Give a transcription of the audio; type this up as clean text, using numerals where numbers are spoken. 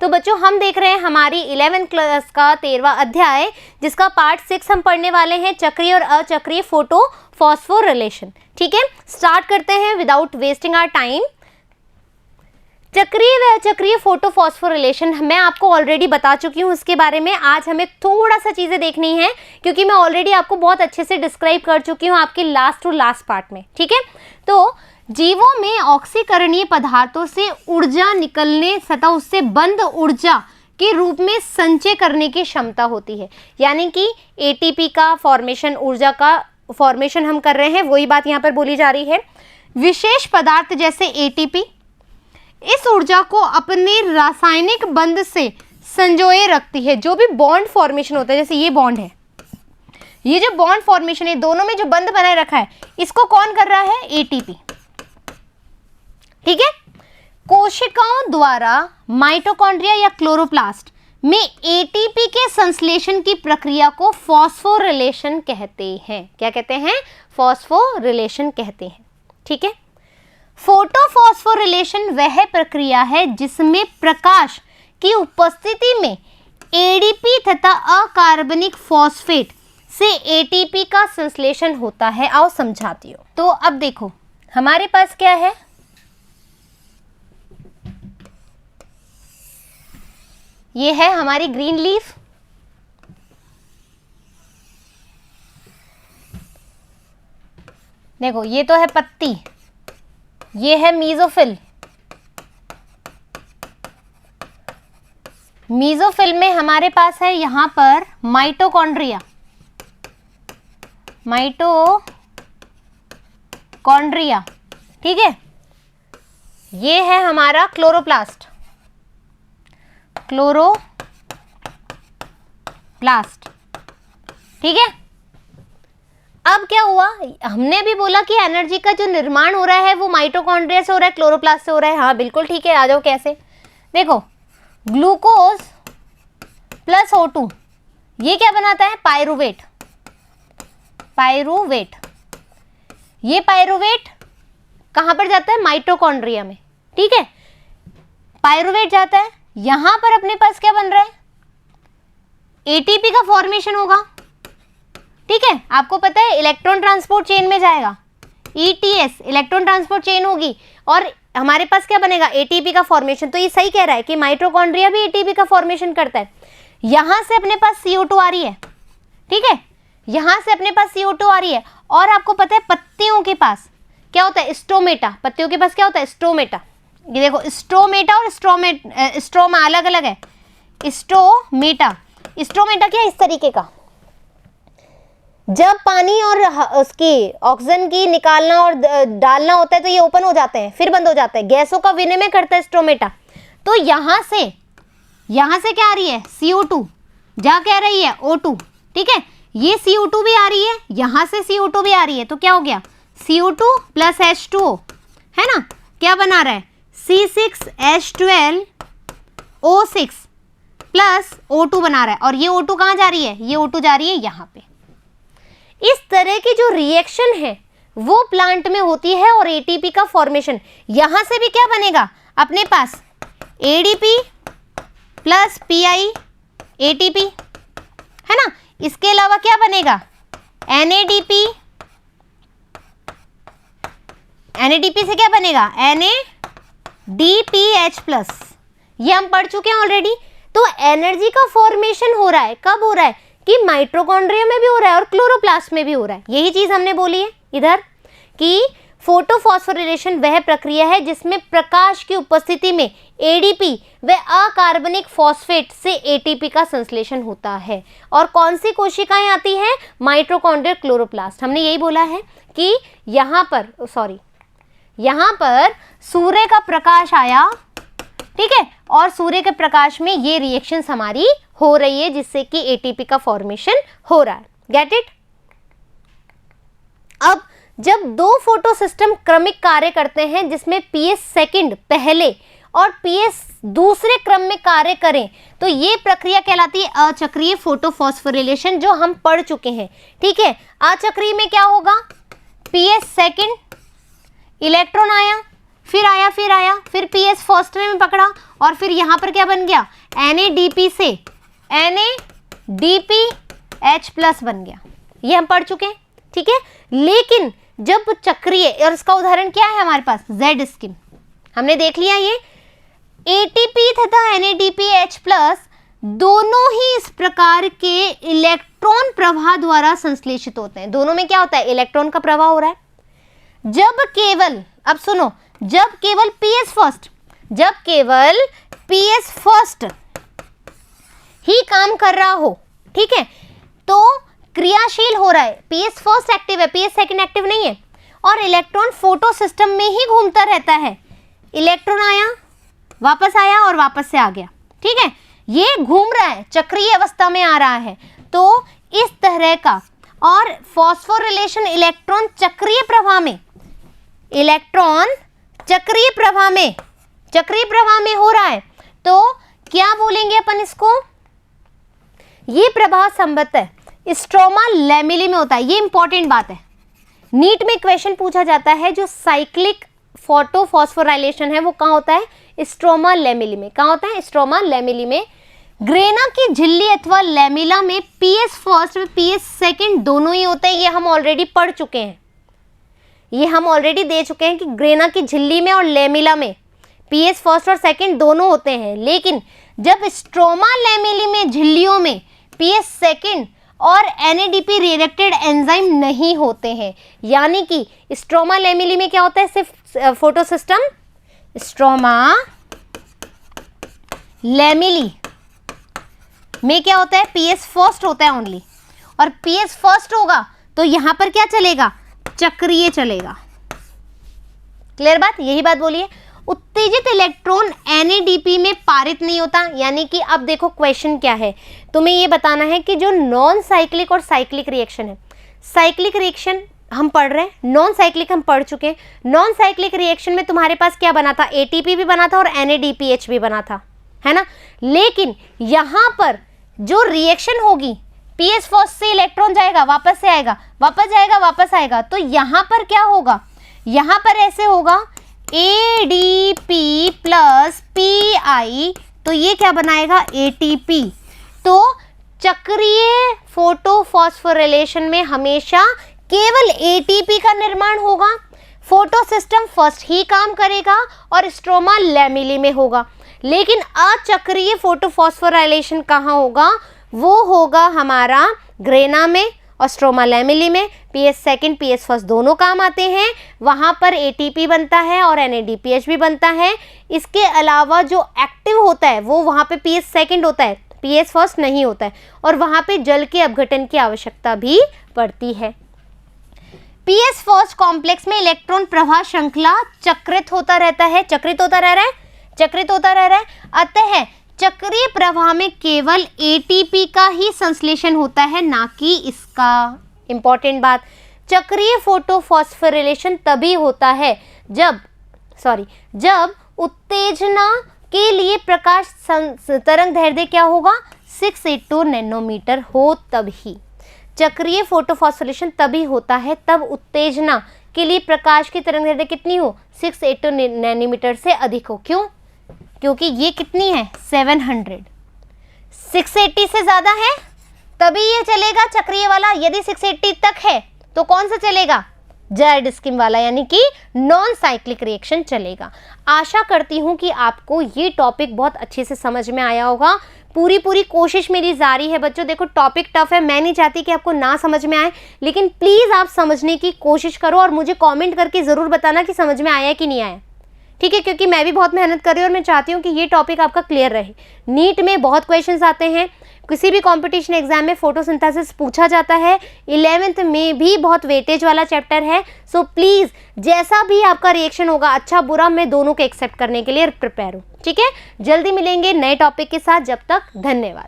तो बच्चों हम देख रहे हैं हमारी 11th क्लास का 13वां अध्याय, जिसका पार्ट 6 हम पढ़ने वाले हैं, चक्रीय और अचक्रीय फोटो फॉस्फोरिलेशन। ठीक है, स्टार्ट करते हैं विदाउट वेस्टिंग आवर टाइम। चक्रीय व अचक्रीय फोटो फॉस्फोरिलेशन मैं आपको ऑलरेडी बता चुकी हूँ उसके बारे में। आज हमें थोड़ा सा चीज़ें देखनी है क्योंकि मैं ऑलरेडी आपको बहुत अच्छे से डिस्क्राइब कर चुकी हूँ आपके लास्ट टू लास्ट पार्ट में। ठीक है, तो जीवों में ऑक्सीकरणीय पदार्थों से ऊर्जा निकलने तथा उससे बंद ऊर्जा के रूप में संचय करने की क्षमता होती है। यानी कि एटीपी का फॉर्मेशन, ऊर्जा का फॉर्मेशन हम कर रहे हैं, वही बात यहाँ पर बोली जा रही है। विशेष पदार्थ जैसे एटीपी इस ऊर्जा को अपने रासायनिक बंध से संजोए रखती है। जो भी बॉन्ड फॉर्मेशन होता है, जैसे ये बॉन्ड है, ये जो बॉन्ड फॉर्मेशन है, दोनों में जो बंध बनाए रखा है, इसको कौन कर रहा है? एटीपी। ठीक है, कोशिकाओं द्वारा माइटोकॉन्ड्रिया या क्लोरोप्लास्ट में एटीपी के संश्लेषण की प्रक्रिया को फॉस्फोरिलेशन कहते हैं। क्या कहते हैं? फॉस्फोरिलेशन कहते हैं। ठीक है, फोटोफॉस्फोरिलेशन वह प्रक्रिया है जिसमें प्रकाश की उपस्थिति में एडीपी तथा अकार्बनिक फॉस्फेट से एटीपी का संश्लेषण होता है। आओ समझाती हूँ। तो अब देखो हमारे पास क्या है, ये है हमारी ग्रीन लीफ, देखो ये तो है पत्ती, ये है मीजोफिल। मीजोफिल में हमारे पास है यहां पर माइटोकॉन्ड्रिया, माइटोकॉन्ड्रिया। ठीक है, ये है हमारा क्लोरोप्लास्ट, क्लोरोप्लास्ट। ठीक है, अब क्या हुआ, हमने भी बोला कि एनर्जी का जो निर्माण हो रहा है वो माइटोकॉन्ड्रिया से हो रहा है, क्लोरोप्लास्ट से हो रहा है। हाँ बिल्कुल ठीक है, आ जाओ कैसे। देखो ग्लूकोज प्लस O2 ये क्या बनाता है? पायरुवेट। पायरुवेट, ये पायरुवेट कहां पर जाता है? माइटोकॉन्ड्रिया में। ठीक है, पायरुवेट जाता है, यहां पर अपने पास क्या बन रहा है? एटीपी का फॉर्मेशन होगा। ठीक है, आपको पता है इलेक्ट्रॉन ट्रांसपोर्ट चेन में जाएगा, ईटीएस इलेक्ट्रॉन ट्रांसपोर्ट चेन होगी और हमारे पास क्या बनेगा? एटीपी का फॉर्मेशन। तो ये सही कह रहा है कि माइटोकॉन्ड्रिया भी एटीपी का फॉर्मेशन करता है। यहां से अपने पास CO2 आ रही है। ठीक है, यहां से अपने पास CO2 आ रही है और आपको पता है पत्तियों के पास क्या होता है? स्टोमेटा। पत्तियों के पास क्या होता है? स्टोमेटा। ये देखो स्टोमेटा और स्ट्रोमा अलग अलग है। स्टोमेटा, स्टोमेटा क्या? इस तरीके का, जब पानी और उसकी ऑक्सीजन की निकालना और डालना होता है तो ये ओपन हो जाते हैं, फिर बंद हो जाते हैं, गैसों का विनिमय करता है स्टोमेटा। तो यहां से क्या आ रही है? CO2, जा क्या रही है? O2। ठीक है, ये CO2 भी आ रही है, यहां से CO2 भी आ रही है, तो क्या हो गया? CO2 प्लस H2O है ना, क्या बना रहा है? C6H12O6 प्लस O2 बना रहा है। और ये O2 कहां जा रही है? ये O2 जा रही है यहां पे। इस तरह की जो रिएक्शन है वो प्लांट में होती है और एटीपी का फॉर्मेशन। यहां से भी क्या बनेगा अपने पास? एडीपी प्लस पीआई एटीपी है ना। इसके अलावा क्या बनेगा? एनएडीपी, एनएडीपी से क्या बनेगा? NADPH प्लस, ये हम पढ़ चुके हैं ऑलरेडी। तो एनर्जी का फॉर्मेशन हो रहा है, कब हो रहा है? कि माइटोकॉन्ड्रिया में भी हो रहा है और क्लोरोप्लास्ट में भी हो रहा है। यही चीज हमने बोली है इधर कि फोटोफॉस्फोरिलेशन वह प्रक्रिया है जिसमें प्रकाश की उपस्थिति में एडीपी व अकार्बनिक फॉस्फेट से एटीपी का संश्लेषण होता है। और कौन सी कोशिकाएं आती हैं? Mitochondria, chloroplast. हमने यही बोला है कि यहाँ पर सूर्य का प्रकाश आया, ठीक है, और सूर्य के प्रकाश में ये रिएक्शंस हमारी हो रही है जिससे कि एटीपी का फॉर्मेशन हो रहा है। Get it? अब जब दो फोटो सिस्टम क्रमिक कार्य करते हैं जिसमें पीएस सेकंड पहले और पीएस दूसरे क्रम में कार्य करें तो ये प्रक्रिया कहलाती है अचक्रीय फोटोफॉस्फोरिलेशन, जो हम पढ़ चुके हैं। ठीक है, अचक्रीय में क्या होगा? पीएस सेकंड, इलेक्ट्रॉन आया, फिर PS फर्स्ट में पकड़ा और फिर यहाँ पर क्या बन गया, NADP से NADPH+ बन गया। ये हम पढ़ चुके हैं, ठीक है। लेकिन जब चक्रीय, और इसका उदाहरण क्या है हमारे पास, Z स्कीम हमने देख लिया। ये ATP तथा NADPH+ दोनों ही इस प्रकार के इलेक्ट्रॉन प्रवाह द्वारा संश्लेषित होते हैं। दोनों में क्या होता है, इलेक्ट्रॉन का प्रवाह हो रहा है। जब केवल, अब सुनो, जब केवल PS फर्स्ट ही काम कर रहा हो, ठीक है, तो क्रियाशील हो रहा है, PS फर्स्ट एक्टिव है, PS सेकंड एक्टिव नहीं है, और इलेक्ट्रॉन फोटो सिस्टम में ही घूमता रहता है। इलेक्ट्रॉन आया, वापस आया और वापस से आ गया, ठीक है, ये घूम रहा है, चक्रीय अवस्था में आ रहा है। तो इस तरह का, और फॉस्फोरिलेशन इलेक्ट्रॉन चक्रीय प्रवाह में हो रहा है। तो क्या बोलेंगे अपन इसको, ये प्रवाह संभवतः स्ट्रोमा लैमेली में होता है। ये इंपॉर्टेंट बात है, नीट में क्वेश्चन पूछा जाता है, जो साइक्लिक फोटोफॉस्फोराइलेशन है वो कहाँ होता है, स्ट्रोमा लैमेली में। कहाँ होता है, स्ट्रोमा लैमेली में। ग्रेना की झिल्ली अथवा लैमेला में PS फर्स्ट और PS सेकंड दोनों ही होते हैं। ये हम ऑलरेडी पढ़ चुके हैं, ये हम ऑलरेडी दे चुके हैं कि ग्रेना की झिल्ली में और लैमेला में PS फर्स्ट और सेकंड दोनों होते हैं। लेकिन जब स्ट्रोमा लैमेली में झिल्लियों में PS सेकंड और NADP रिएक्टेड एंजाइम नहीं होते हैं, यानी कि स्ट्रोमा लैमेली में क्या होता है, सिर्फ फोटो सिस्टम, स्ट्रोमा लैमेली में क्या होता है, PS फर्स्ट होता है ओनली, और PS फर्स्ट होगा तो यहां पर क्या चलेगा, चक्रीय चलेगा। क्लियर बात, यही बात बोलिए। उत्तेजित इलेक्ट्रॉन NADP में पारित नहीं होता, यानी कि अब देखो क्वेश्चन क्या है, तुम्हें ये बताना है कि जो नॉन साइक्लिक और साइक्लिक रिएक्शन है, साइक्लिक रिएक्शन हम पढ़ रहे हैं, नॉन साइक्लिक हम पढ़ चुके हैं। नॉन साइक्लिक रिएक्शन में तुम्हारे पास क्या बना था, ATP भी बना था और NADPH भी बना था, है ना। लेकिन यहां पर जो रिएक्शन होगी, PS फर्स्ट से इलेक्ट्रॉन जाएगा, वापस से आएगा, वापस जाएगा, वापस आएगा, तो यहां पर क्या होगा, यहां पर ऐसे होगा ADP + PI, तो ये क्या बनाएगा, ATP। तो चक्रीय फोटोफॉस्फोरिलेशन में हमेशा केवल ATP का निर्माण होगा, फोटो सिस्टम फर्स्ट ही काम करेगा और स्ट्रोमा लैमेली में होगा। लेकिन अचक्रीय फोटोफॉस्फोराइलेशन कहाँ होगा, वो होगा हमारा ग्रेना में और स्ट्रोमा लैमेली में। PS सेकंड PS फर्स्ट दोनों काम आते हैं, वहाँ पर ATP बनता है और NADPH भी बनता है। इसके अलावा जो एक्टिव होता है वो वहाँ पे PS सेकंड होता है, PS फर्स्ट नहीं होता है, और वहाँ पे जल के अपघटन की आवश्यकता भी पड़ती है। PS फर्स्ट कॉम्प्लेक्स में इलेक्ट्रॉन प्रवाह श्रृंखला चक्रित होता रहता है, चक्रित होता रह रहा है। अतः चक्रीय प्रवाह में केवल ATP का ही संश्लेषण होता है, ना कि इसका। इंपॉर्टेंट बात, चक्रीय फोटोफॉस्फोरिलेशन तभी होता है जब उत्तेजना के लिए प्रकाश तरंग दैर्ध्य क्या होगा, 682 नैनोमीटर हो, तभी चक्रीय फोटोफॉस्फोरिलेशन तभी होता है तब उत्तेजना के लिए प्रकाश की तरंग दैर्ध्य कितनी हो, 682 नैनोमीटर से अधिक हो। क्यों, क्योंकि ये कितनी है, 700, 680 से ज़्यादा है तभी ये चलेगा चक्रीय वाला। यदि 680 तक है तो कौन सा चलेगा, Z स्कीम वाला, यानी कि नॉन साइक्लिक रिएक्शन चलेगा। आशा करती हूँ कि आपको ये टॉपिक बहुत अच्छे से समझ में आया होगा। पूरी कोशिश मेरी जारी है बच्चों। देखो टॉपिक टफ है, मैं नहीं चाहती कि आपको ना समझ में आए, लेकिन प्लीज़ आप समझने की कोशिश करो और मुझे कमेंट करके ज़रूर बताना कि समझ में आया कि नहीं आया, ठीक है, क्योंकि मैं भी बहुत मेहनत कर रही हूँ और मैं चाहती हूँ कि ये टॉपिक आपका क्लियर रहे। नीट में बहुत क्वेश्चंस आते हैं, किसी भी कंपटीशन एग्जाम में फोटोसिंथेसिस पूछा जाता है, 11th में भी बहुत वेटेज वाला चैप्टर है। सो प्लीज़ जैसा भी आपका रिएक्शन होगा, अच्छा बुरा, मैं दोनों को एक्सेप्ट करने के लिए प्रिपेयर हूँ, ठीक है। जल्दी मिलेंगे नए टॉपिक के साथ, जब तक धन्यवाद।